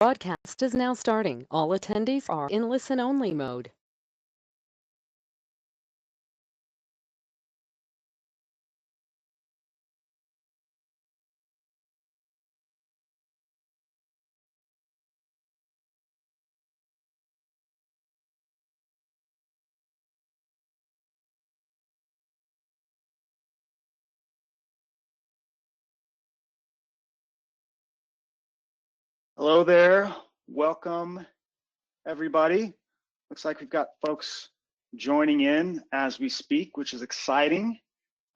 Broadcast is now starting. All attendees are in listen-only mode. Hello there, welcome everybody. Looks like we've got folks joining in as we speak, which is exciting.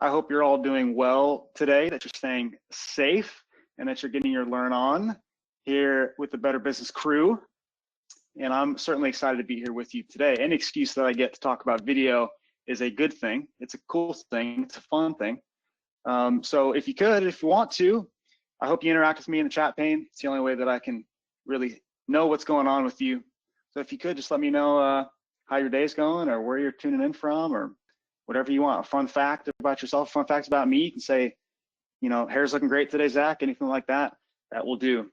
I hope you're all doing well today, that you're staying safe and that you're getting your learn on here with the Better Business crew. And I'm certainly excited to be here with you today. Any excuse that I get to talk about video is a good thing. It's a cool thing, it's a fun thing. So if you want to, I hope you interact with me in the chat pane. It's the only way that I can really know what's going on with you. So if you could, just let me know how your day's going or where you're tuning in from or whatever you want. A fun fact about yourself, fun facts about me. You can say, you know, hair's looking great today, Zach, anything like that, that will do.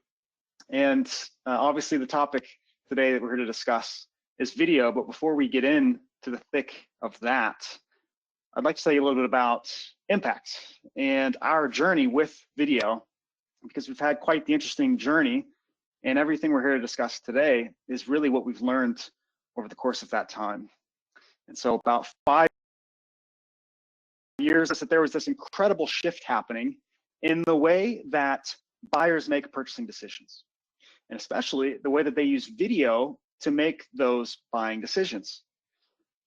And obviously the topic today that we're here to discuss is video. But before we get into the thick of that, I'd like to tell you a little bit about impact and our journey with video, because we've had quite the interesting journey, and everything we're here to discuss today is really what we've learned over the course of that time. And so about 5 years, that there was this incredible shift happening in the way that buyers make purchasing decisions, and especially the way that they use video to make those buying decisions.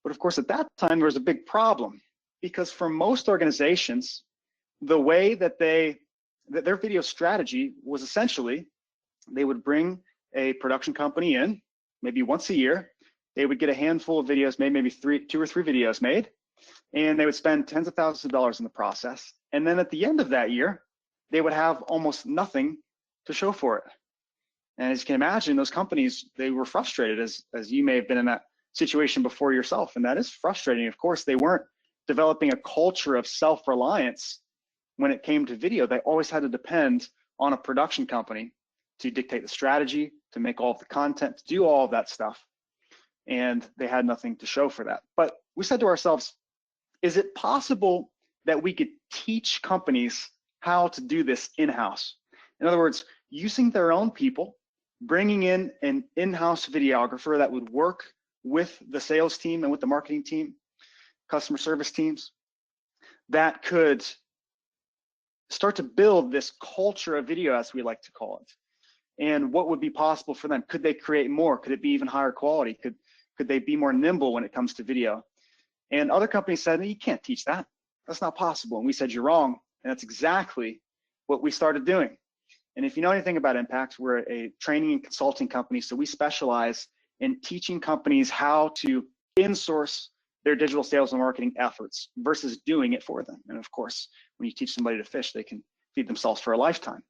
But of course, at that time, there was a big problem, because for most organizations, the way that their video strategy was essentially, they would bring a production company in, maybe once a year. They would get a handful of videos made, maybe 2 or 3 videos made, and they would spend tens of thousands of dollars in the process. And then at the end of that year, they would have almost nothing to show for it. And as you can imagine, those companies, they were frustrated, as you may have been in that situation before yourself. And that is frustrating. Of course, they weren't developing a culture of self-reliance when it came to video. They always had to depend on a production company to dictate the strategy, to make all of the content, to do all of that stuff. And they had nothing to show for that. But we said to ourselves, is it possible that we could teach companies how to do this in-house? In other words, using their own people, bringing in an in-house videographer that would work with the sales team and with the marketing team, customer service teams, that could start to build this culture of video, as we like to call it. And what would be possible for them? Could they create more? Could it be even higher quality? Could they be more nimble when it comes to video? And other companies said, you can't teach that. That's not possible. And we said, you're wrong. And that's exactly what we started doing. And if you know anything about Impact, we're a training and consulting company. So we specialize in teaching companies how to in-source their digital sales and marketing efforts versus doing it for them. And of course, when you teach somebody to fish, they can feed themselves for a lifetime.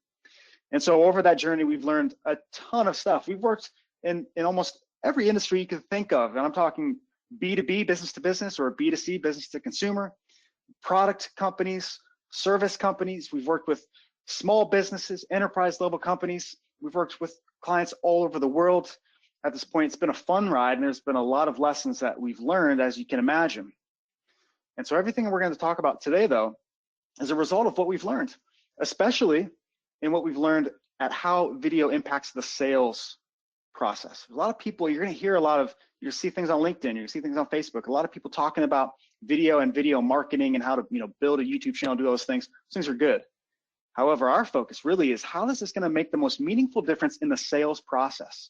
And so over that journey, we've learned a ton of stuff. We've worked in almost every industry you could think of. And I'm talking B2B, business to business, or B2C, business to consumer, product companies, service companies. We've worked with small businesses, enterprise level companies. We've worked with clients all over the world. At this point, it's been a fun ride, and there's been a lot of lessons that we've learned, as you can imagine. And so everything we're going to talk about today, though, is a result of what we've learned, especially in what we've learned at how video impacts the sales process. A lot of people, you're going to hear a lot of, you see things on LinkedIn, you see things on Facebook, a lot of people talking about video and video marketing and how to, build a YouTube channel, do those things. Those things are good. However, our focus really is, how is this going to make the most meaningful difference in the sales process?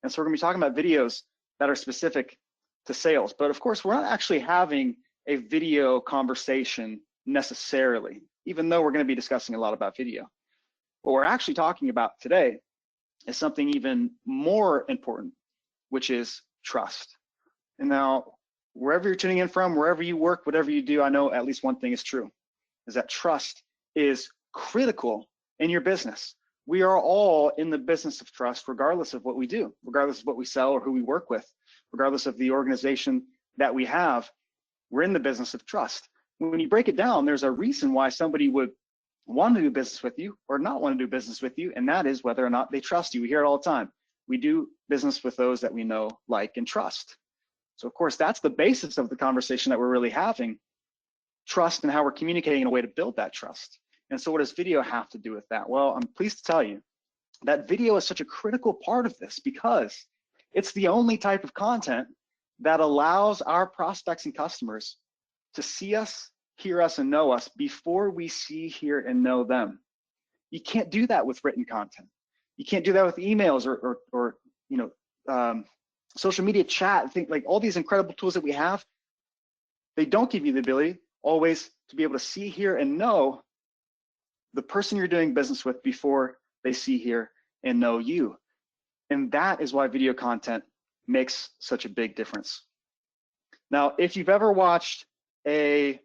And so we're going to be talking about videos that are specific to sales. But of course, we're not actually having a video conversation necessarily, even though we're going to be discussing a lot about video. What we're actually talking about today is something even more important, which is trust. And now, wherever you're tuning in from, wherever you work, whatever you do, I know at least one thing is true, is that trust is critical in your business. We are all in the business of trust, regardless of what we do, regardless of what we sell or who we work with, regardless of the organization that we have. We're in the business of trust. When you break it down, there's a reason why somebody would want to do business with you or not want to do business with you, and that is whether or not they trust you. We hear it all the time. We do business with those that we know, like, and trust. So of course, that's the basis of the conversation that we're really having, trust and how we're communicating in a way to build that trust. And so what does video have to do with that? Well, I'm pleased to tell you that video is such a critical part of this because it's the only type of content that allows our prospects and customers to see us, hear us, and know us before we see, hear, and know them. You can't do that with written content. You can't do that with emails or social media chat. Think like all these incredible tools that we have, they don't give you the ability always to be able to see, hear, and know the person you're doing business with before they see, hear, and know you. And that is why video content makes such a big difference. Now, if you've ever watched a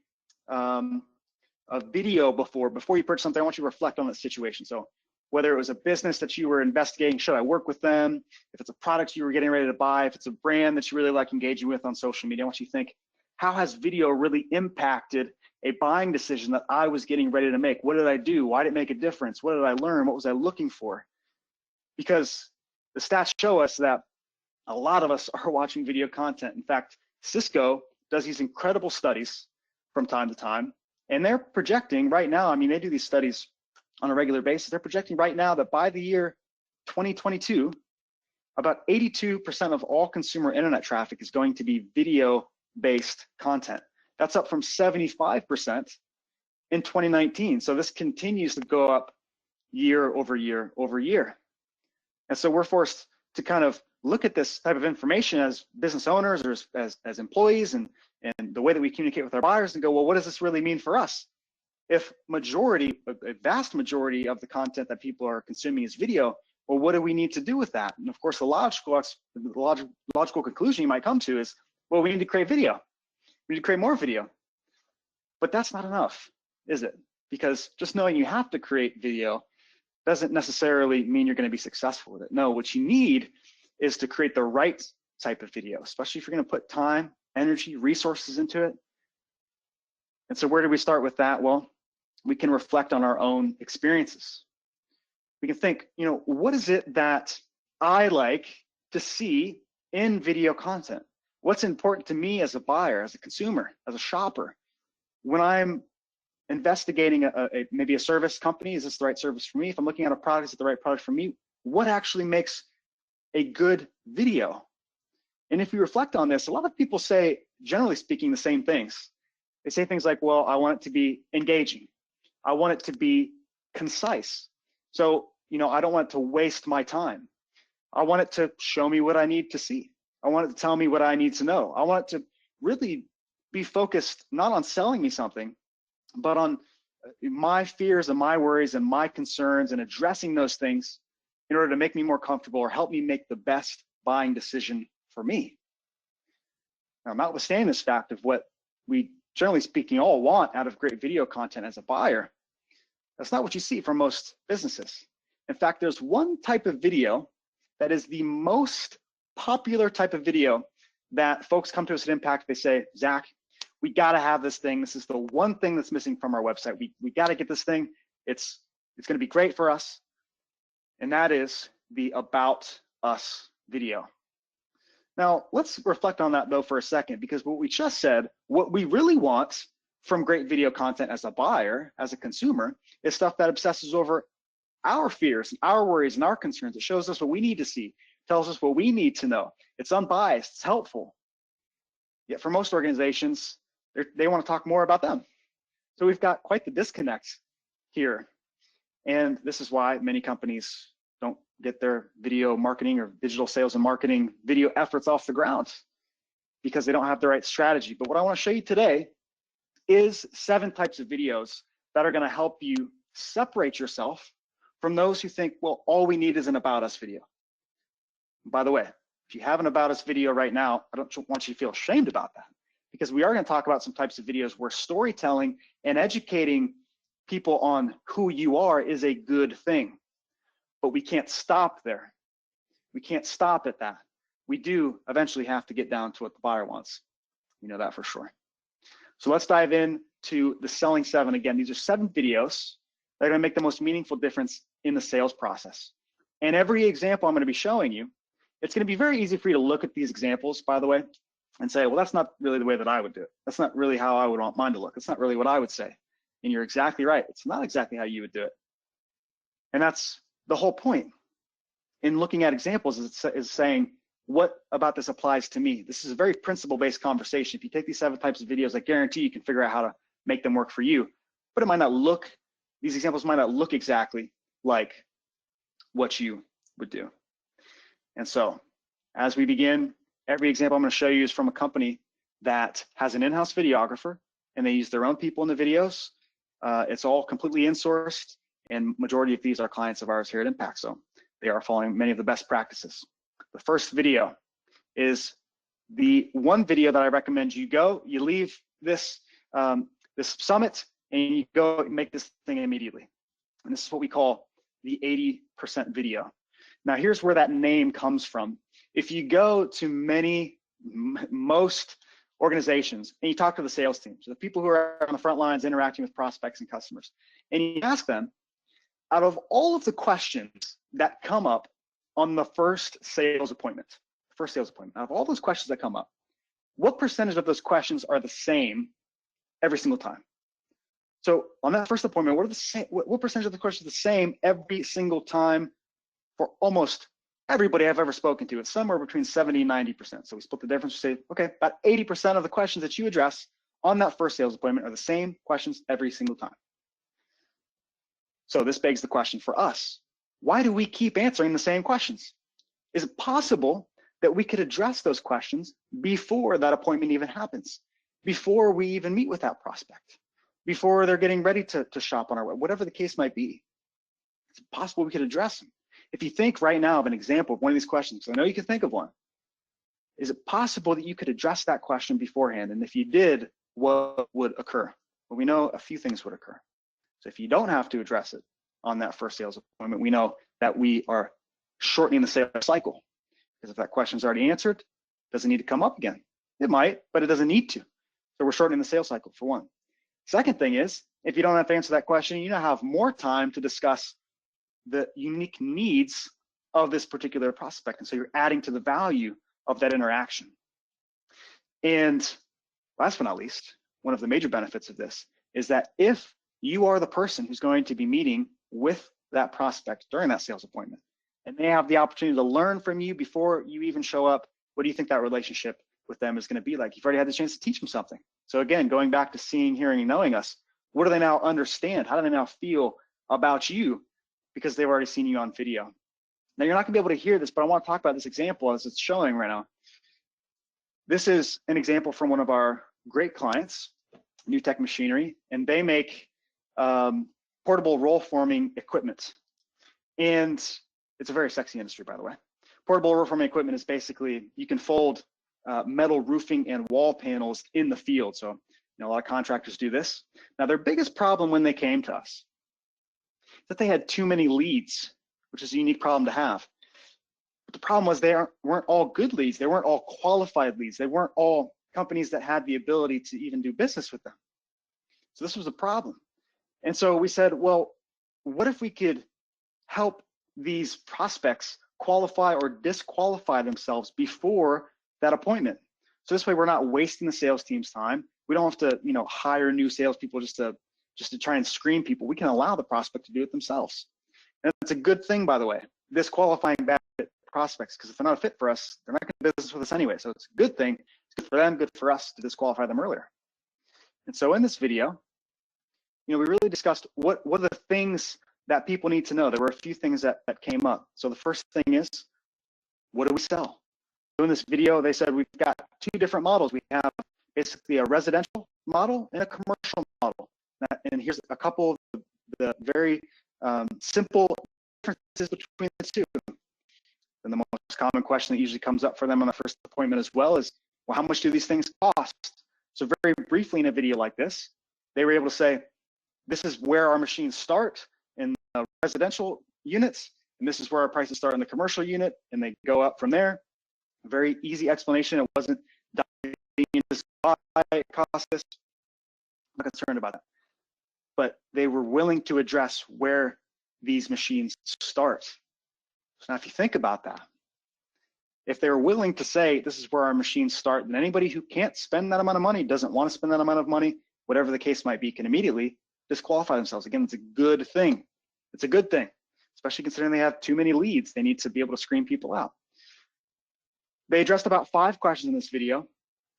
video before you purchase something, I want you to reflect on that situation. So whether it was a business that you were investigating, should I work with them? If it's a product you were getting ready to buy, if it's a brand that you really like engaging with on social media, I want you to think, how has video really impacted a buying decision that I was getting ready to make? What did I do? Why did it make a difference? What did I learn? What was I looking for? Because the stats show us that a lot of us are watching video content. In fact, Cisco does these incredible studies from time to time, and they're projecting right now, I mean, they do these studies on a regular basis. They're projecting right now that by the year 2022, about 82% of all consumer internet traffic is going to be video-based content. That's up from 75% in 2019. So this continues to go up year over year over year. And so we're forced to kind of look at this type of information as business owners or as employees and the way that we communicate with our buyers and go, well, what does this really mean for us? If a vast majority of the content that people are consuming is video, well, what do we need to do with that? And of course, the logical conclusion you might come to is, well, we need to create video. We need to create more video. But that's not enough, is it? Because just knowing you have to create video doesn't necessarily mean you're going to be successful with it. No, what you need is to create the right type of video, especially if you're going to put time, energy, resources into it. And so where do we start with that? Well, we can reflect on our own experiences. We can think, what is it that I like to see in video content? What's important to me as a buyer, as a consumer, as a shopper? When I'm investigating maybe a service company, is this the right service for me? If I'm looking at a product, is it the right product for me? What actually makes a good video? And if you reflect on this, a lot of people say, generally speaking, the same things. They say things like, well, I want it to be engaging. I want it to be concise. So, I don't want it to waste my time. I want it to show me what I need to see. I want it to tell me what I need to know. I want it to really be focused not on selling me something, but on my fears and my worries and my concerns and addressing those things in order to make me more comfortable or help me make the best buying decision for me. Now, notwithstanding this fact of what we, generally speaking, all want out of great video content as a buyer, that's not what you see from most businesses. In fact, there's one type of video that is the most popular type of video that folks come to us at Impact. They say, Zach, we got to have this thing. This is the one thing that's missing from our website. We got to get this thing. It's going to be great for us. And that is the About Us video. Now, let's reflect on that though for a second, because what we just said, what we really want from great video content as a buyer, as a consumer, is stuff that obsesses over our fears, our worries, and our concerns. It shows us what we need to see, tells us what we need to know. It's unbiased, it's helpful. Yet for most organizations, they want to talk more about them. So we've got quite the disconnect here. And this is why many companies don't get their video marketing or digital sales and marketing video efforts off the ground because they don't have the right strategy. But what I want to show you today is 7 types of videos that are going to help you separate yourself from those who think, well, all we need is an About Us video. By the way, if you have an About Us video right now, I don't want you to feel ashamed about that, because we are going to talk about some types of videos where storytelling and educating people on who you are is a good thing. But we can't stop there. We can't stop at that. We do eventually have to get down to what the buyer wants. You know that for sure. So let's dive in to the Selling 7. Again, these are 7 videos that are going to make the most meaningful difference in the sales process. And every example I'm going to be showing you, it's going to be very easy for you to look at these examples, by the way, and say, well, that's not really the way that I would do it. That's not really how I would want mine to look. That's not really what I would say. And you're exactly right. It's not exactly how you would do it. And that's the whole point in looking at examples, is saying, what about this applies to me? This is a very principle-based conversation. If you take these 7 types of videos, I guarantee you can figure out how to make them work for you, but it might not look, these examples might not look exactly like what you would do. And so as we begin, every example I'm going to show you is from a company that has an in-house videographer, and they use their own people in the videos. It's all completely insourced, and majority of these are clients of ours here at Impact. So they are following many of the best practices. The first video is the one video that I recommend you leave this, this summit, and you go make this thing immediately. And this is what we call the 80% video. Now here's where that name comes from. If you go to most organizations and you talk to the sales team, so the people who are on the front lines interacting with prospects and customers, and you ask them, out of all of the questions that come up on the first sales appointment, out of all those questions that come up, what percentage of those questions are the same every single time? So on that first appointment, what percentage of the questions are the same every single time for almost everybody I've ever spoken to? It's somewhere between 70 and 90%. So we split the difference, we say, okay, about 80% of the questions that you address on that first sales appointment are the same questions every single time. So this begs the question for us, why do we keep answering the same questions? Is it possible that we could address those questions before that appointment even happens, before we even meet with that prospect, before they're getting ready to shop on our web, whatever the case might be? It's possible we could address them. If you think right now of an example of one of these questions, I know you can think of one, is it possible that you could address that question beforehand? And if you did, what would occur? Well, we know a few things would occur. So if you don't have to address it on that first sales appointment, we know that we are shortening the sales cycle. Because if that question's already answered, it doesn't need to come up again. It might, but it doesn't need to. So we're shortening the sales cycle, for one. Second thing is, if you don't have to answer that question, you now have more time to discuss the unique needs of this particular prospect. And so you're adding to the value of that interaction. And last but not least, one of the major benefits of this is that if you are the person who's going to be meeting with that prospect during that sales appointment, and they have the opportunity to learn from you before you even show up, what do you think that relationship with them is going to be like? You've already had the chance to teach them something. So again, going back to seeing, hearing, and knowing us, what do they now understand? How do they now feel about you? Because they've already seen you on video. Now you're not gonna be able to hear this, but I want to talk about this example as it's showing right now. This is an example from one of our great clients, New Tech Machinery, and they make portable roll forming equipment. And it's a very sexy industry, by the way. Portable roll forming equipment is basically, you can fold metal roofing and wall panels in the field. So, you know, a lot of contractors do this. Now their biggest problem when they came to us is that they had too many leads, which is a unique problem to have. But the problem was they weren't all good leads. They weren't all qualified leads. They weren't all companies that had the ability to even do business with them. So this was a problem. And so we said, well, what if we could help these prospects qualify or disqualify themselves before that appointment? So this way we're not wasting the sales team's time. We don't have to, you know, hire new salespeople just to try and screen people. We can allow the prospect to do it themselves. And it's a good thing, by the way, disqualifying bad prospects, because if they're not a fit for us, they're not going to do business with us anyway. So it's a good thing. It's good for them, good for us to disqualify them earlier. And so in this video, you know, we really discussed what are the things that people need to know. There were a few things that came up. So the first thing is, what do we sell? So in this video, they said we've got two different models. We have basically a residential model and a commercial model. And here's a couple of the very simple differences between the two. And the most common question that usually comes up for them on the first appointment as well is, well, how much do these things cost? So very briefly in a video like this, they were able to say, this is where our machines start in the residential units, and this is where our prices start in the commercial unit, and they go up from there. A very easy explanation. It wasn't diving into why it costs this. I'm not concerned about that. but they were willing to address where these machines start. So now if you think about that, if they were willing to say, this is where our machines start, then anybody who can't spend that amount of money, doesn't want to spend that amount of money, whatever the case might be, can immediately disqualify themselves. Again, it's a good thing. It's a good thing, especially considering they have too many leads. They need to be able to screen people out. They addressed about 5 questions in this video,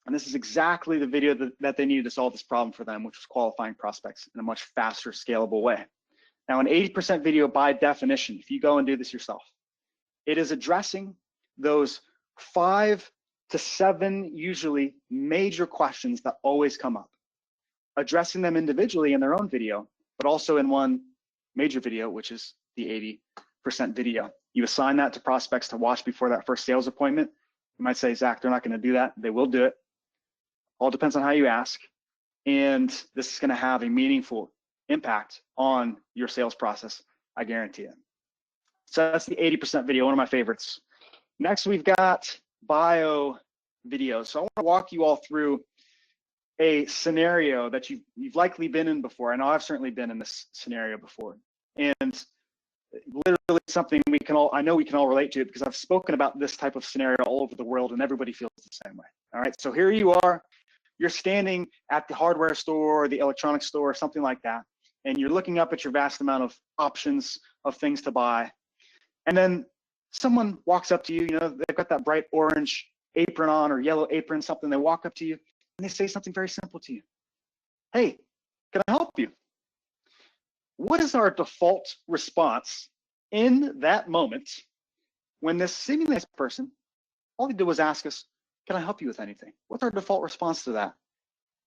and this is exactly the video that they needed to solve this problem for them, which was qualifying prospects in a much faster, scalable way. Now, an 80% video, by definition, if you go and do this yourself, it is addressing those 5 to 7 usually major questions that always come up, addressing them individually in their own video, but also in one major video, which is the 80% video. You assign that to prospects to watch before that first sales appointment. You might say, Zach, they're not going to do that. They will do it. All depends on how you ask. And this is going to have a meaningful impact on your sales process, I guarantee it. So that's the 80% video, one of my favorites. Next, we've got bio videos. So I want to walk you all through a scenario that you've likely been in before. I know I've certainly been in this scenario before. And literally something I know we can all relate to, because I've spoken about this type of scenario all over the world and everybody feels the same way. All right, so here you are, you're standing at the hardware store or the electronics store or something like that, and you're looking up at your vast amount of options of things to buy. And then someone walks up to you, they've got that bright orange apron on or yellow apron, something. They walk up to you and they say something very simple to you. Hey, can I help you? What is our default response in that moment when this seemingly nice person, all they did was ask us, can I help you with anything? What's our default response to that?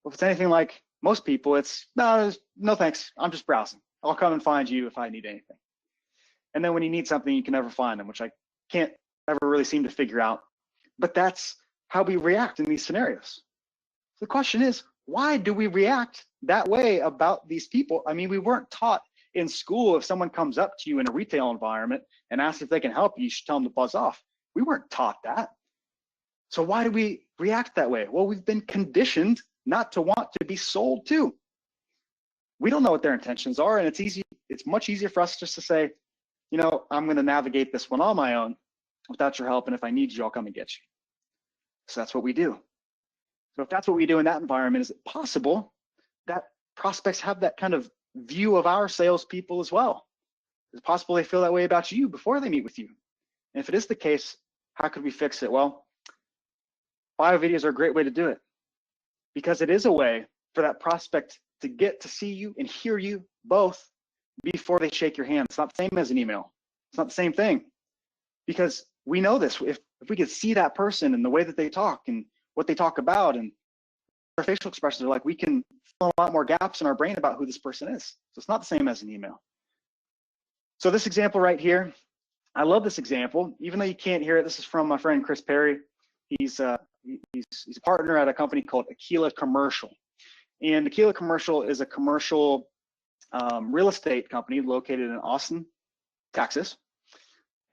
Well, if it's anything like most people, it's no thanks, I'm just browsing. I'll come and find you if I need anything. And then when you need something, you can never find them, which I can't ever really seem to figure out. But that's how we react in these scenarios. So the question is, why do we react that way about these people? I mean, we weren't taught in school, if someone comes up to you in a retail environment and asks if they can help you, you should tell them to buzz off. We weren't taught that. So why do we react that way? Well, we've been conditioned not to want to be sold to. We don't know what their intentions are, and it's much easier for us just to say, I'm going to navigate this one on my own without your help, and if I need you, I'll come and get you. So that's what we do. So if that's what we do in that environment, is it possible that prospects have that kind of view of our salespeople as well? Is it possible they feel that way about you before they meet with you? And if it is the case, how could we fix it? Well, bio videos are a great way to do it, because it is a way for that prospect to get to see you and hear you both before they shake your hand. It's not the same as an email. It's not the same thing, because we know this. If we could see that person and the way that they talk and what they talk about and their facial expressions are like, we can fill a lot more gaps in our brain about who this person is. So it's not the same as an email. So this example right here, I love this example, even though you can't hear it. This is from my friend Chris Perry. He's a partner at a company called Aquila Commercial. And Aquila Commercial is a commercial real estate company located in Austin, Texas.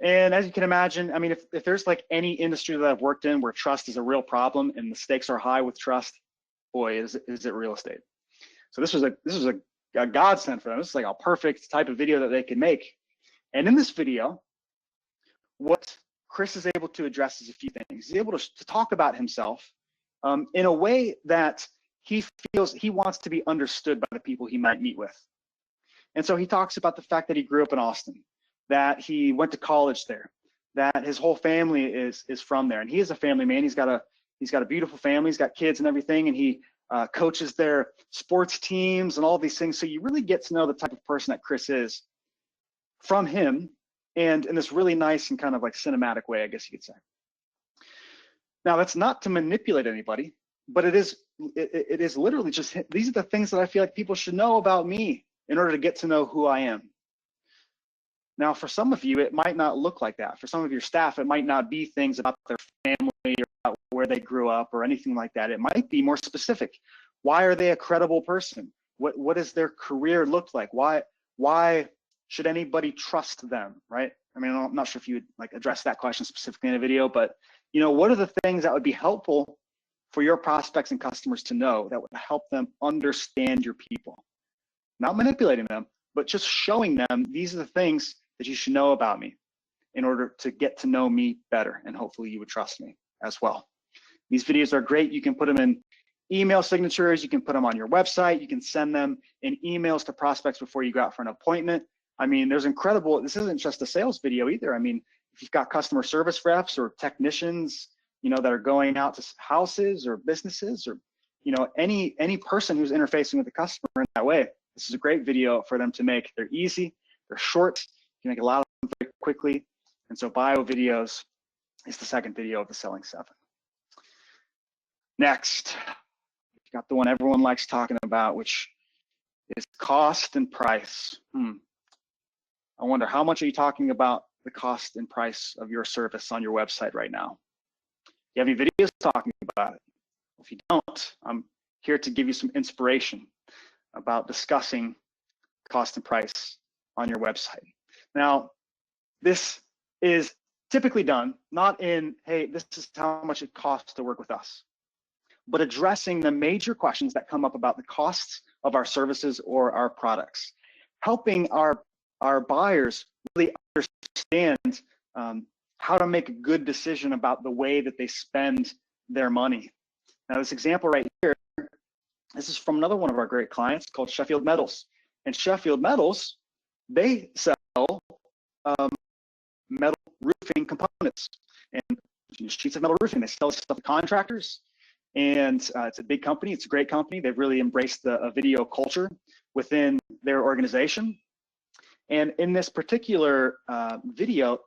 And as you can imagine, I mean, if there's like any industry that I've worked in where trust is a real problem and the stakes are high with trust, boy, is it real estate. So this was a godsend for them. This is like a perfect type of video that they can make. And in this video, what Chris is able to address is a few things. He's able to talk about himself in a way that he feels he wants to be understood by the people he might meet with. And so he talks about the fact that he grew up in Austin, that he went to college there, that his whole family is from there, and he is a family man. He's got a beautiful family. He's got kids and everything, and he coaches their sports teams and all these things. So you really get to know the type of person that Chris is from him, and in this really nice and kind of like cinematic way, I guess you could say. Now, that's not to manipulate anybody, but it is literally just, these are the things that I feel like people should know about me in order to get to know who I am. Now, for some of you, it might not look like that. For some of your staff, it might not be things about their family or about where they grew up or anything like that. It might be more specific. Why are they a credible person? What does their career look like? Why should anybody trust them, right? I mean, I'm not sure if you would like address that question specifically in a video, but what are the things that would be helpful for your prospects and customers to know that would help them understand your people? not manipulating them, but just showing them these are the things that you should know about me in order to get to know me better, and hopefully you would trust me as well. These videos are great. You can put them in email signatures, you can put them on your website, you can send them in emails to prospects before you go out for an appointment. I mean, there's incredible, this isn't just a sales video either. I mean, if you've got customer service reps or technicians, you know, that are going out to houses or businesses, or, you know, any person who's interfacing with the customer in that way, this is a great video for them to make. They're easy, they're short, you can make a lot of them very quickly. And so bio videos is the second video of the Selling 7. Next, we've got the one everyone likes talking about, which is cost and price. I wonder, how much are you talking about the cost and price of your service on your website right now? Do you have any videos talking about it? If you don't, I'm here to give you some inspiration about discussing cost and price on your website. Now, this is typically done not in, hey, this is how much it costs to work with us, but addressing the major questions that come up about the costs of our services or our products, helping our buyers really understand how to make a good decision about the way that they spend their money. Now, this example right here, this is from another one of our great clients called Sheffield Metals. And Sheffield Metals, they sell metal roofing components and sheets of metal roofing. They sell stuff to contractors, and it's a big company. It's a great company. They've really embraced a video culture within their organization. And in this particular video,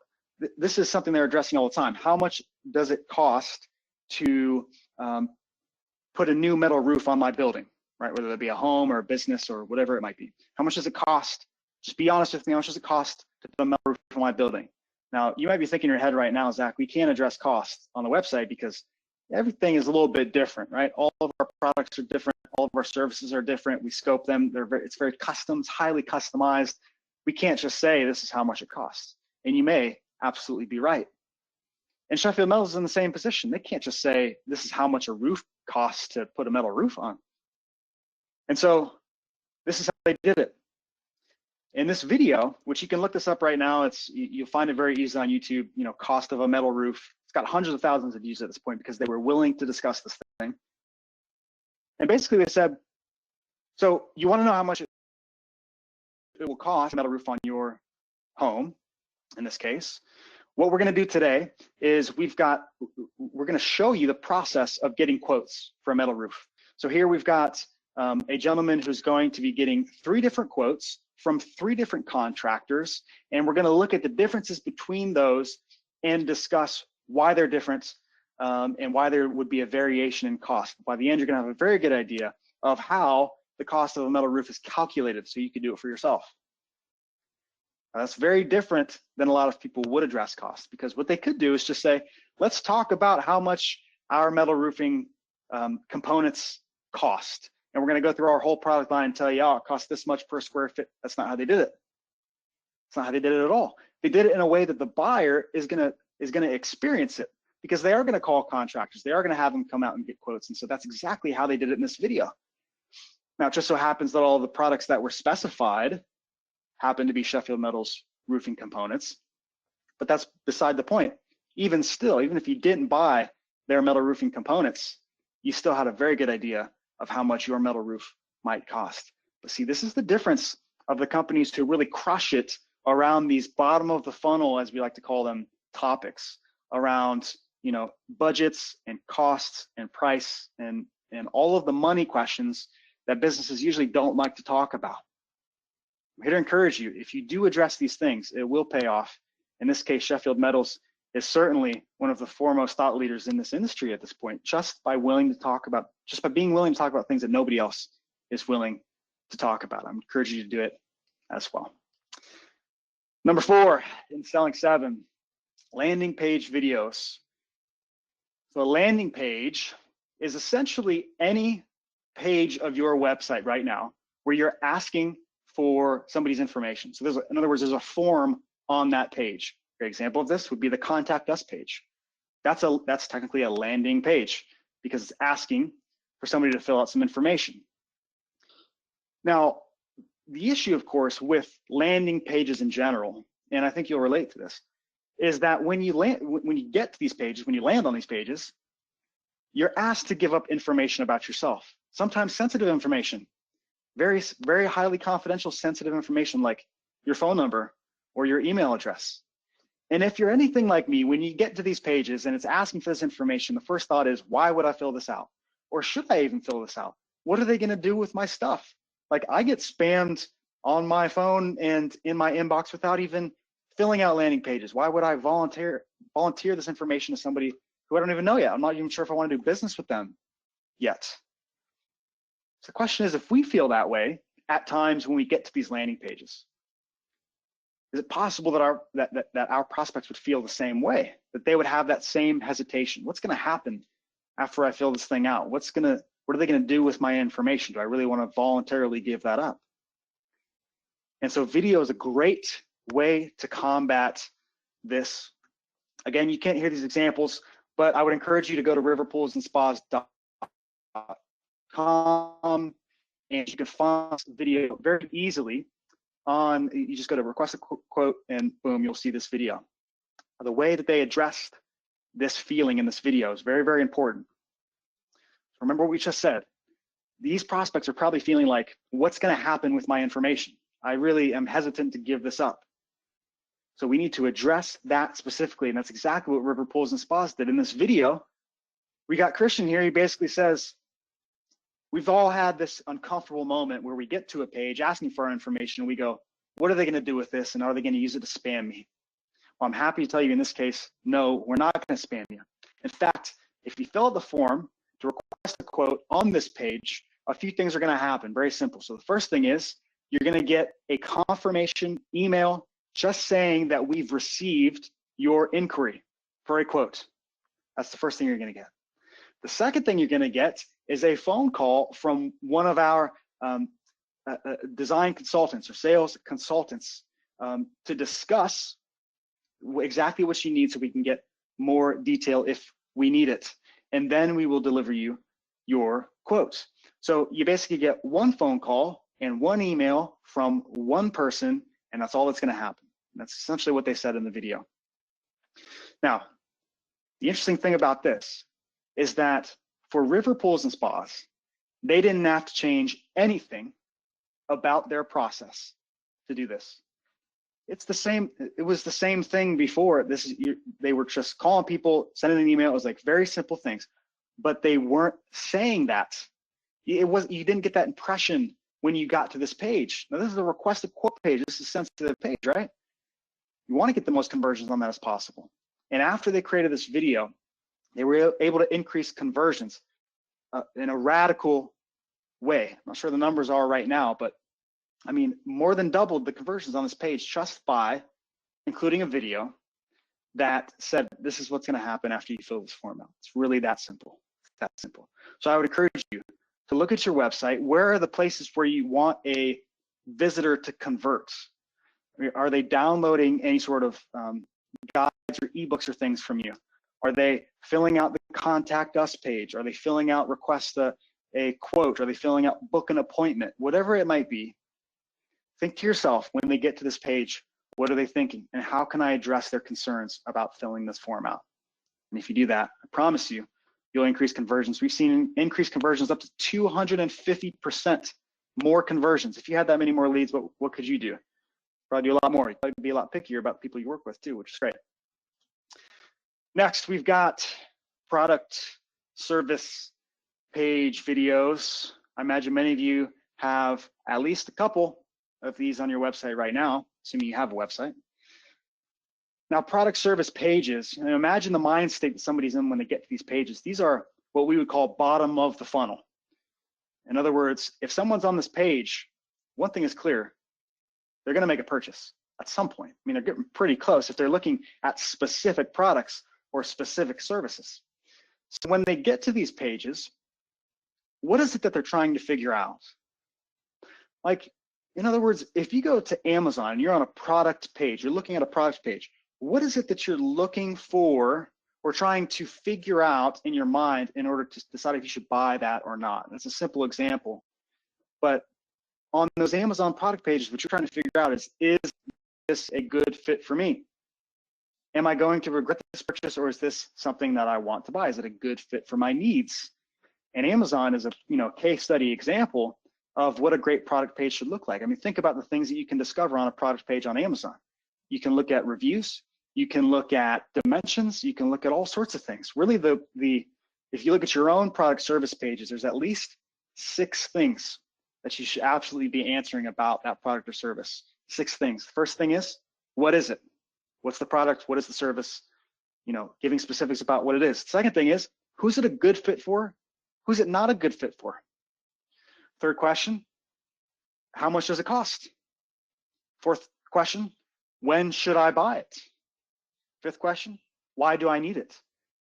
this is something they're addressing all the time. How much does it cost to put a new metal roof on my building, right? Whether it be a home or a business or whatever it might be. How much does it cost? Just be honest with me. How much does it cost to put a metal roof on my building? Now, you might be thinking in your head right now, Zach, we can't address cost on the website because everything is a little bit different, right? All of our products are different. All of our services are different. We scope them. It's very custom, it's highly customized. We can't just say this is how much it costs. And you may absolutely be right. And Sheffield Metals is in the same position. They can't just say this is how much a roof costs to put a metal roof on. And so this is how they did it. In this video, which you can look this up right now, you'll find it very easy on YouTube, you know, cost of a metal roof. It's got hundreds of thousands of views at this point because they were willing to discuss this thing. And basically they said, so you want to know how much it will cost a metal roof on your home, in this case. What we're going to do today is we're going to show you the process of getting quotes for a metal roof. So here we've got a gentleman who's going to be getting 3 different quotes from 3 different contractors, and we're going to look at the differences between those and discuss why they're different and why there would be a variation in cost. By the end, you're going to have a very good idea of how the cost of a metal roof is calculated so you can do it for yourself. That's very different than a lot of people would address costs, because what they could do is just say, let's talk about how much our metal roofing components cost. And we're going to go through our whole product line and tell you, oh, it costs this much per square foot. That's not how they did it. It's not how they did it at all. They did it in a way that the buyer is going to experience it, because they are going to call contractors. They are going to have them come out and get quotes. And so that's exactly how they did it in this video. Now, it just so happens that all the products that were specified happen to be Sheffield Metals roofing components, but that's beside the point. Even still, even if you didn't buy their metal roofing components, you still had a very good idea of how much your metal roof might cost. But see, this is the difference of the companies who really crush it around these bottom of the funnel, as we like to call them, topics around, you know, budgets and costs and price and all of the money questions that businesses usually don't like to talk about. I'm here to encourage you, if you do address these things, it will pay off. In this case, Sheffield Metals is certainly one of the foremost thought leaders in this industry at this point, just by being willing to talk about things that nobody else is willing to talk about. I'm encouraging you to do it as well. Number 4 in Selling 7, landing page videos. So a landing page is essentially any page of your website right now where you're asking for somebody's information. So in other words, there's a form on that page. An example of this would be the contact us page. That's technically a landing page because it's asking for somebody to fill out some information. Now, the issue, of course, with landing pages in general, and I think you'll relate to this, is that when you get to these pages, when you land on these pages, you're asked to give up information about yourself, sometimes sensitive information, very, very highly confidential, sensitive information like your phone number or your email address. And if you're anything like me, when you get to these pages and it's asking for this information, the first thought is, why would I fill this out? Or should I even fill this out? What are they going to do with my stuff? Like, I get spammed on my phone and in my inbox without even filling out landing pages. Why would I volunteer this information to somebody who I don't even know yet? I'm not even sure if I want to do business with them yet. So the question is, if we feel that way at times when we get to these landing pages, is it possible that our prospects would feel the same way, that they would have that same hesitation? What's going to happen after I fill this thing out? What are they going to do with my information? Do I really want to voluntarily give that up? And so video is a great way to combat this. Again, you can't hear these examples, but I would encourage you to go to riverpoolsandspas.com, and you can find this video very easily on, you just go to request a quote and boom, you'll see this video. The way that they addressed this feeling in this video is very, very important. Remember what we just said. These prospects are probably feeling like, what's going to happen with my information? I really am hesitant to give this up. So we need to address that specifically, and that's exactly what River Pools and Spas did in this video. We got Christian here. He basically says, we've all had this uncomfortable moment where we get to a page asking for our information and we go, what are they going to do with this? And are they going to use it to spam me? Well, I'm happy to tell you in this case, no, we're not going to spam you. In fact, if you fill out the form to request a quote on this page, a few things are going to happen. Very simple. So the first thing is you're going to get a confirmation email just saying that we've received your inquiry for a quote. That's the first thing you're going to get. The second thing you're going to get is a phone call from one of our design consultants or sales consultants to discuss exactly what you need so we can get more detail if we need it. And then we will deliver you your quotes. So you basically get one phone call and one email from one person, and that's all that's going to happen. And that's essentially what they said in the video. Now, the interesting thing about this is that for River Pools and Spas, they didn't have to change anything about their process to do this. It's the same. It was the same thing before. They were just calling people, sending an email. It was like very simple things, but they weren't saying that. You didn't get that impression when you got to this page. Now, this is a requested quote page. This is a sensitive page, right? You want to get the most conversions on that as possible. And after they created this video, they were able to increase conversions in a radical way. I'm not sure the numbers are right now, but I mean, more than doubled the conversions on this page just by including a video that said, this is what's going to happen after you fill this form out. It's really that simple. That simple. So I would encourage you to look at your website. Where are the places where you want a visitor to convert? Are they downloading any sort of guides or ebooks or things from you? Are they filling out the contact us page? Are they filling out request a quote? Are they filling out book an appointment? Whatever it might be, think to yourself when they get to this page, what are they thinking? And how can I address their concerns about filling this form out? And if you do that, I promise you, you'll increase conversions. We've seen increased conversions up to 250% more conversions. If you had that many more leads, what could you do? Probably do a lot more. You'd probably be a lot pickier about the people you work with too, which is great. Next, we've got product service page videos. I imagine many of you have at least a couple of these on your website right now, assuming you have a website. Now, product service pages, and imagine the mind state that somebody's in when they get to these pages. These are what we would call bottom of the funnel. In other words, if someone's on this page, one thing is clear, they're going to make a purchase at some point. I mean, they're getting pretty close if they're looking at specific products or specific services. So when they get to these pages, what is it that they're trying to figure out? Like, in other words, if you go to Amazon and you're on a product page, you're looking at a product page, what is it that you're looking for or trying to figure out in your mind in order to decide if you should buy that or not? That's a simple example, but on those Amazon product pages, what you're trying to figure out is this a good fit for me? Am I going to regret this purchase, or is this something that I want to buy? Is it a good fit for my needs? And Amazon is a case study example of what a great product page should look like. I mean, think about the things that you can discover on a product page on Amazon. You can look at reviews, you can look at dimensions, you can look at all sorts of things. Really, if you look at your own product service pages, there's at least 6 things that you should absolutely be answering about that product or service. 6 things. The first thing is, what is it? What's the product? What is the service? Giving specifics about what it is. Second thing is, who's it a good fit for? Who's it not a good fit for? Third question, how much does it cost? Fourth question, when should I buy it? Fifth question, why do I need it?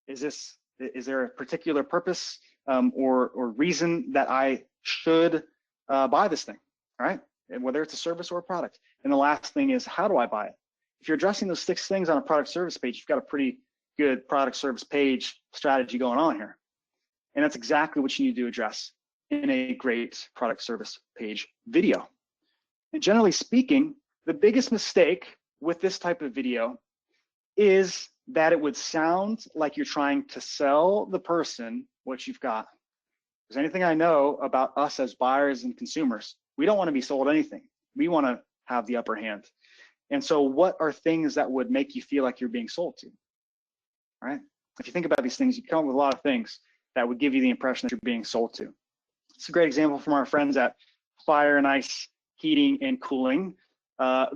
Is there a particular purpose or reason that I should buy this thing, all right? And whether it's a service or a product. And the last thing is, how do I buy it? If you're addressing those 6 things on a product service page, you've got a pretty good product service page strategy going on here. And that's exactly what you need to address in a great product service page video. And generally speaking, the biggest mistake with this type of video is that it would sound like you're trying to sell the person what you've got. Because anything I know about us as buyers and consumers, we don't want to be sold anything. We want to have the upper hand. And so what are things that would make you feel like you're being sold to? All right? If you think about these things, you come up with a lot of things that would give you the impression that you're being sold to. It's a great example from our friends at Fire and Ice Heating and Cooling.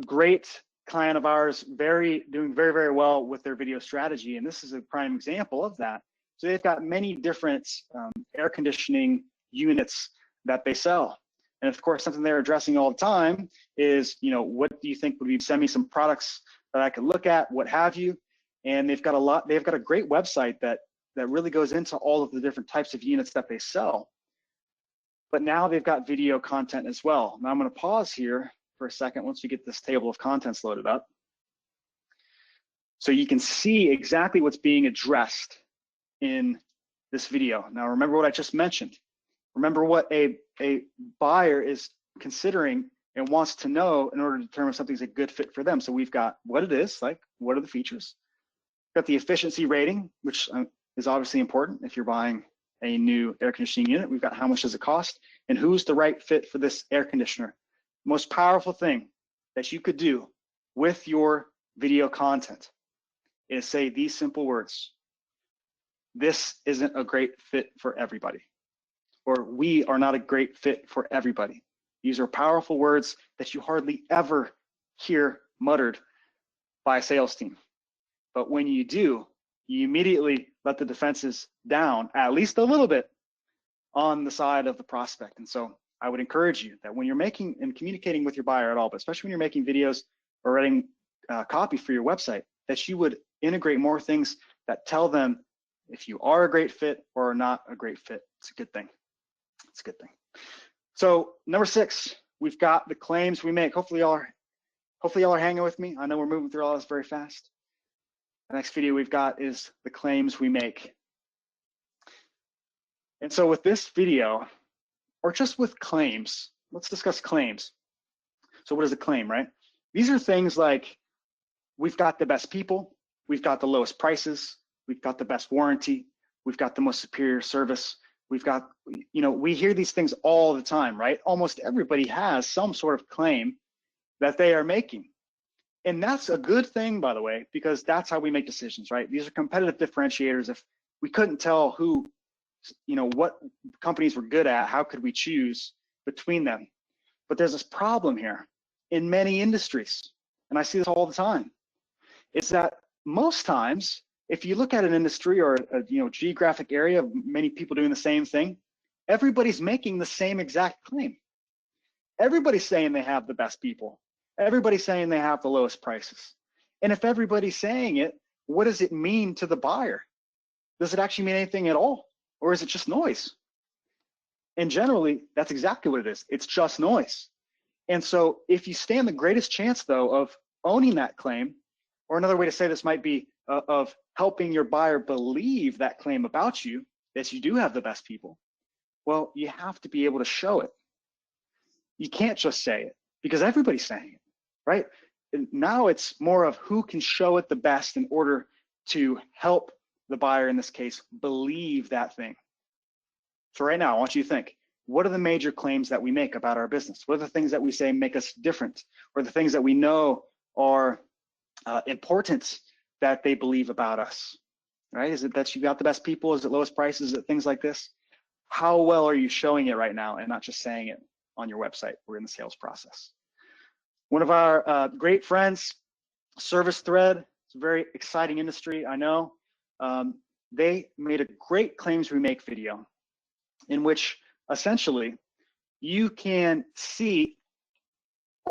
Great client of ours, doing very, very well with their video strategy. And this is a prime example of that. So they've got many different air conditioning units that they sell. And of course, something they're addressing all the time is, what do you think would be, send me some products that I could look at, what have you. And they've got a great website that really goes into all of the different types of units that they sell. But now they've got video content as well. Now I'm going to pause here for a second once we get this table of contents loaded up, so you can see exactly what's being addressed in this video. Now remember what I just mentioned. Remember what a buyer is considering and wants to know in order to determine if something's a good fit for them. So we've got what it is, like what are the features. We've got the efficiency rating, which is obviously important if you're buying a new air conditioning unit. We've got how much does it cost and who's the right fit for this air conditioner. Most powerful thing that you could do with your video content is say these simple words. This isn't a great fit for everybody, or we are not a great fit for everybody. These are powerful words that you hardly ever hear muttered by a sales team. But when you do, you immediately let the defenses down at least a little bit on the side of the prospect. And so I would encourage you that when you're making and communicating with your buyer at all, but especially when you're making videos or writing copy for your website, that you would integrate more things that tell them if you are a great fit or are not a great fit. It's a good thing. It's a good thing. So number 6, we've got the claims we make. Hopefully y'all are hanging with me. I know we're moving through all this very fast. The next video we've got is the claims we make. And so with this video, or just with claims, let's discuss claims. So what is a claim, right? These are things like, we've got the best people, we've got the lowest prices, we've got the best warranty, we've got the most superior service, we've got, we hear these things all the time, right? Almost everybody has some sort of claim that they are making. And that's a good thing, by the way, because that's how we make decisions, right? These are competitive differentiators. If we couldn't tell who, what companies were good at, how could we choose between them? But there's this problem here in many industries, and I see this all the time. It's that most times, if you look at an industry or a geographic area of many people doing the same thing, everybody's making the same exact claim. Everybody's saying they have the best people. Everybody's saying they have the lowest prices. And if everybody's saying it, what does it mean to the buyer? Does it actually mean anything at all? Or is it just noise? And generally, that's exactly what it is. It's just noise. And so if you stand the greatest chance, though, of owning that claim, or another way to say this might be of helping your buyer believe that claim about you, that you do have the best people, well, you have to be able to show it. you can't just say it because everybody's saying it, right? And now it's more of who can show it the best in order to help the buyer, in this case, believe that thing. So right now, I want you to think, what are the major claims that we make about our business? What are the things that we say make us different? Or the things that we know are important that they believe about us, right? Is it that you got the best people? Is it lowest prices? Is it things like this? How well are you showing it right now and not just saying it on your website or in the sales process? One of our great friends, Service Thread, it's a very exciting industry, I know. They made a great claims we make video in which essentially you can see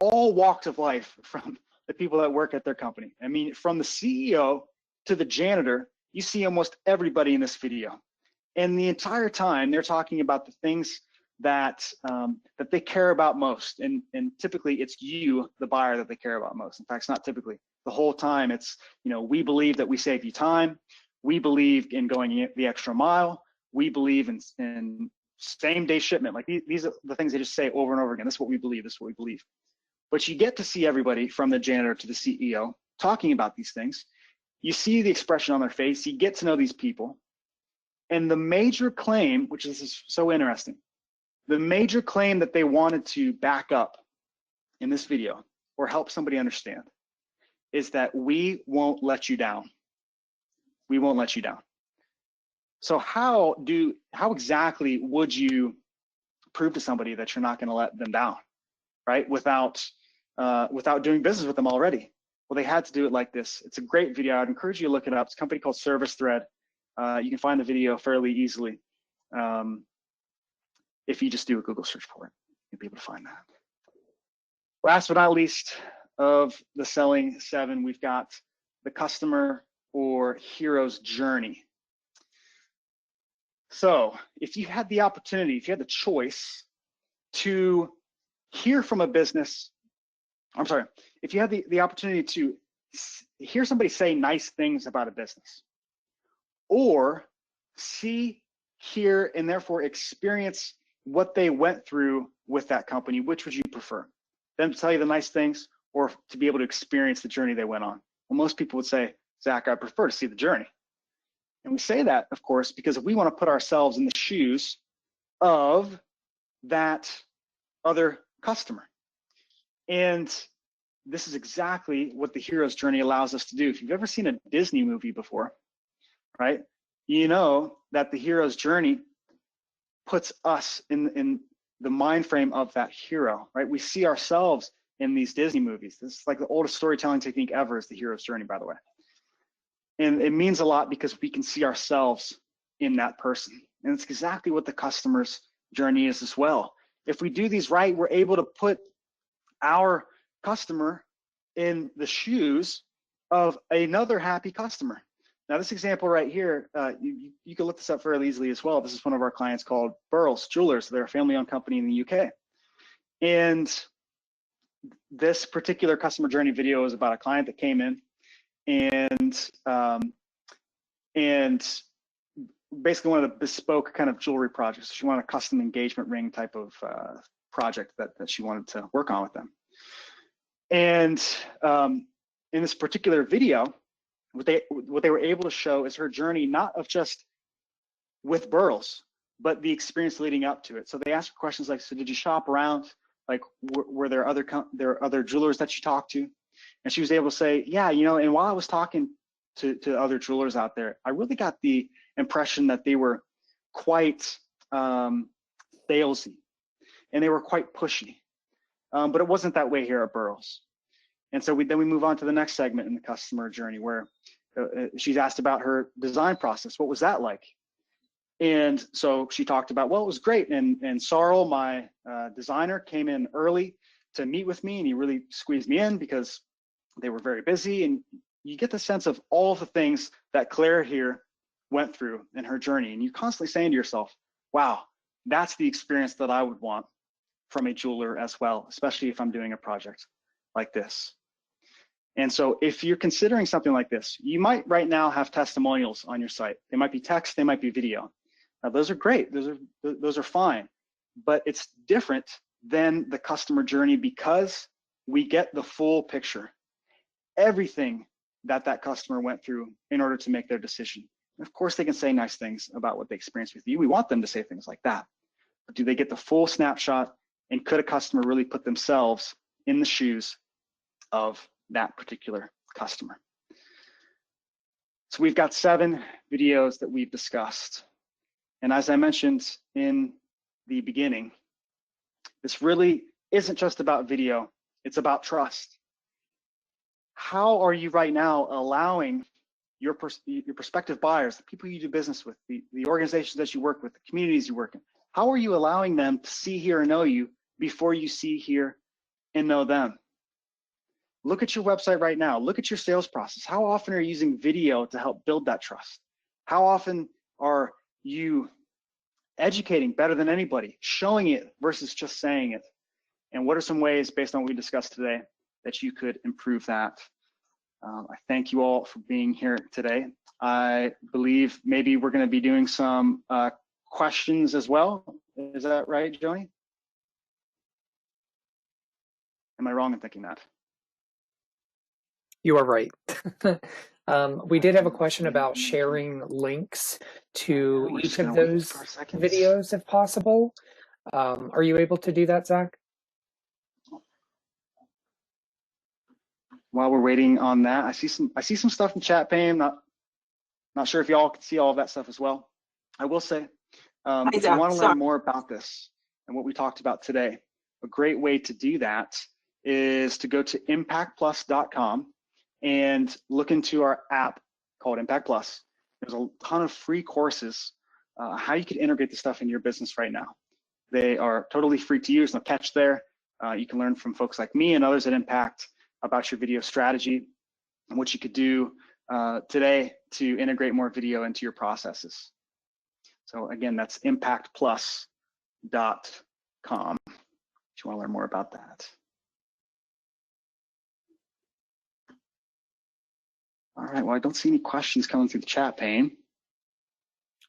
all walks of life from the people that work at their company. I mean, from the CEO to the janitor, you see almost everybody in this video. And the entire time they're talking about the things that that they care about most. And typically it's you, the buyer, that they care about most. In fact, it's not typically. The whole time it's, we believe that we save you time. We believe in going the extra mile. We believe in same day shipment. Like these are the things they just say over and over again. This is what we believe. This is what we believe. But you get to see everybody from the janitor to the CEO talking about these things. You see the expression on their face. You get to know these people. And the major claim, which is so interesting, the major claim that they wanted to back up in this video or help somebody understand is that we won't let you down. We won't let you down. So how exactly would you prove to somebody that you're not going to let them down, right? Without doing business with them already. Well, they had to do it like this. It's a great video. I'd encourage you to look it up. It's a company called Service Thread. You can find the video fairly easily. If you just do a Google search for it, you'll be able to find that. Last but not least of the selling 7, we've got the customer or hero's journey. So if you had the opportunity, if you had the choice to hear from a business, I'm sorry, if you had the opportunity to hear somebody say nice things about a business, or see, hear, and therefore experience what they went through with that company, which would you prefer? Them to tell you the nice things or to be able to experience the journey they went on? Well, most people would say, Zach, I prefer to see the journey. And we say that, of course, because we want to put ourselves in the shoes of that other customer. And this is exactly what the hero's journey allows us to do. If you've ever seen a Disney movie before, right, you know that the hero's journey puts us in the mind frame of that hero, right? We see ourselves in these Disney movies. This is like the oldest storytelling technique ever, is the hero's journey, by the way. And it means a lot because we can see ourselves in that person. And it's exactly what the customer's journey is as well. If we do these right, we're able to put our customer in the shoes of another happy customer. Now, this example right here, you can look this up fairly easily as well. This is one of our clients called Burles Jewelers. They're a family-owned company in the UK. And this particular customer journey video is about a client that came in and basically wanted a bespoke kind of jewelry project. So she wanted a custom engagement ring type of project that she wanted to work on with them. And in this particular video, what they were able to show is her journey, not of just with Burles, but the experience leading up to it. So they asked her questions like, so did you shop around? Like, were there other jewelers that you talked to? And she was able to say, yeah, and while I was talking to other jewelers out there, I really got the impression that they were quite salesy and they were quite pushy. But it wasn't that way here at Burles. And so then we move on to the next segment in the customer journey where she's asked about her design process. What was that like? And so she talked about, well, it was great. And Sarl, my designer, came in early to meet with me, and he really squeezed me in because they were very busy. And you get the sense of all the things that Claire here went through in her journey. And you're constantly saying to yourself, wow, that's the experience that I would want from a jeweler as well, especially if I'm doing a project like this. And so if you're considering something like this, you might right now have testimonials on your site. They might be text, they might be video. Now those are great, those are fine, but it's different than the customer journey because we get the full picture, everything that that customer went through in order to make their decision. And of course, they can say nice things about what they experienced with you. We want them to say things like that. But do they get the full snapshot? And could a customer really put themselves in the shoes of that particular customer? So we've got 7 videos that we've discussed. And as I mentioned in the beginning, this really isn't just about video, it's about trust. How are you right now allowing your prospective buyers, the people you do business with, the organizations that you work with, the communities you work in, how are you allowing them to see, hear, and know you before you see, hear, and know them? Look at your website right now. Look at your sales process. How often are you using video to help build that trust? How often are you educating better than anybody, showing it versus just saying it? And what are some ways, based on what we discussed today, that you could improve that? I thank you all for being here today. I believe maybe we're going to be doing some questions as well. Is that right, Joni? Am I wrong in thinking that? You are right. We did have a question about sharing links to each of those videos if possible. Are you able to do that, Zach? While we're waiting on that, I see some stuff in chat pane. Not sure if y'all can see all of that stuff as well. I will say, if you want to learn more about this and what we talked about today, a great way to do that is to go to impactplus.com and look into our app called Impact Plus. There's a ton of free courses how you can integrate the stuff in your business right now. They are totally free to use, no catch there. You can learn from folks like me and others at Impact about your video strategy and what you could do today to integrate more video into your processes. So again, that's impactplus.com if you want to learn more about that. All right, well, I don't see any questions coming through the chat pane.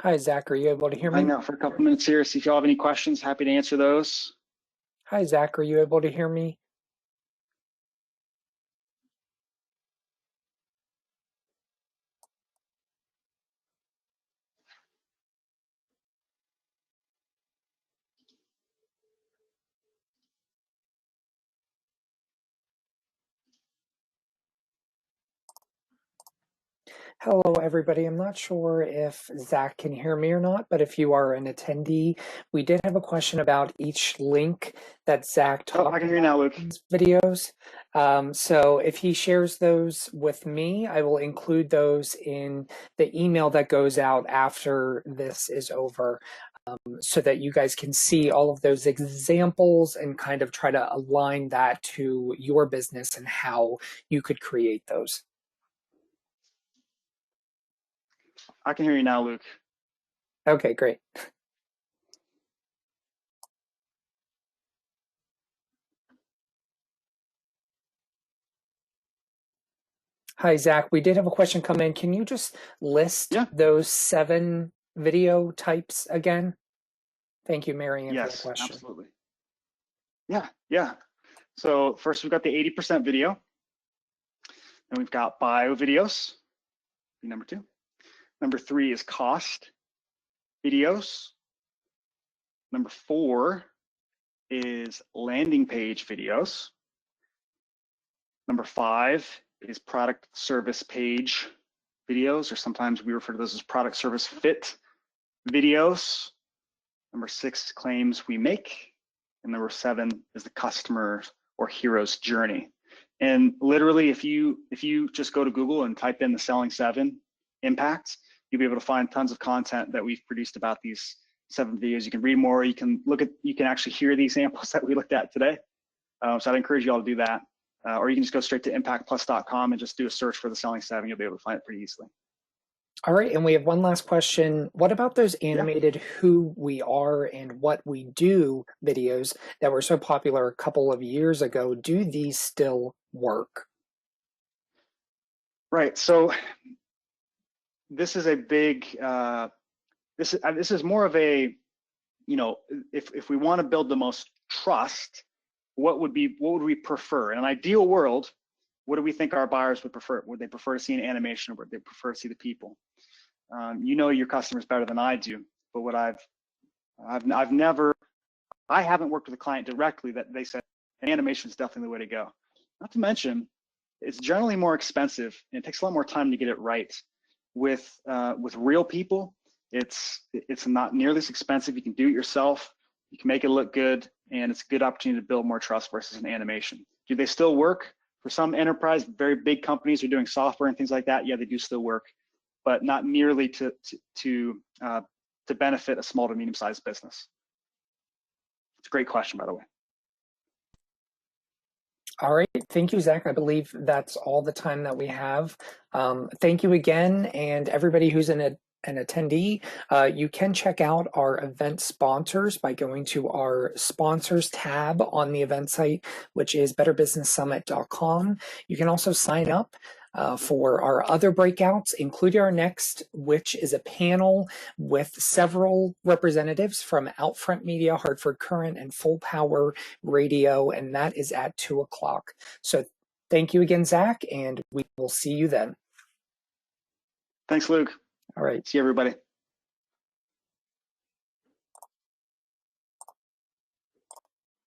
Hi, Zach, are you able to hear me? Hang out for a couple minutes here, see if y'all have any questions. Happy to answer those. Hi, Zach, are you able to hear me? Hello, everybody. I'm not sure if Zach can hear me or not, but if you are an attendee, we did have a question about each link that Zach talked about. I can hear you now, Luke. Videos. So if he shares those with me, I will include those in the email that goes out after this is over, so that you guys can see all of those examples and kind of try to align that to your business and how you could create those. I can hear you now, Luke. Okay, great. Hi, Zach. We did have a question come in. Can you just list those 7 video types again? Thank you, Marianne, for the question. Yes, absolutely. Yeah. So first we've got the 80% video. And we've got bio videos, number 2. Number 3 is cost videos. Number 4 is landing page videos. Number 5 is product service page videos, or sometimes we refer to those as product service fit videos. Number 6 is claims we make. And number 7 is the customer or hero's journey. And literally, if you just go to Google and type in the Selling 7 impacts, you'll be able to find tons of content that we've produced about these 7 videos. You can read more, you can actually hear the examples that we looked at today. So I'd encourage you all to do that. Or you can just go straight to impactplus.com and just do a search for the Selling 7. You'll be able to find it pretty easily. All right, and we have one last question. What about those animated who we are and what we do videos that were so popular a couple of years ago? Do these still work? Right, so this is a big, this is more of a, if we want to build the most trust, what would we prefer? In an ideal world, what do we think our buyers would prefer? Would they prefer to see an animation, or would they prefer to see the people? You know your customers better than I do, but what I haven't worked with a client directly that they said an animation is definitely the way to go. Not to mention, it's generally more expensive and it takes a lot more time to get it right. With real people, it's not nearly as expensive. You can do it yourself. You can make it look good, and it's a good opportunity to build more trust versus an animation. Do they still work? For some enterprise, very big companies who are doing software and things like that, yeah, they do still work, but not nearly to benefit a small to medium-sized business. It's a great question, by the way. All right, thank you, Zach. I believe that's all the time that we have. Thank you again, and everybody who's an attendee, you can check out our event sponsors by going to our sponsors tab on the event site, which is betterbusinesssummit.com. You can also sign up for our other breakouts, including our next, which is a panel with several representatives from Outfront Media, Hartford Current, and Full Power Radio, and that is at 2 o'clock. So thank you again, Zach, and we will see you then. Thanks, Luke. All right. See you, everybody.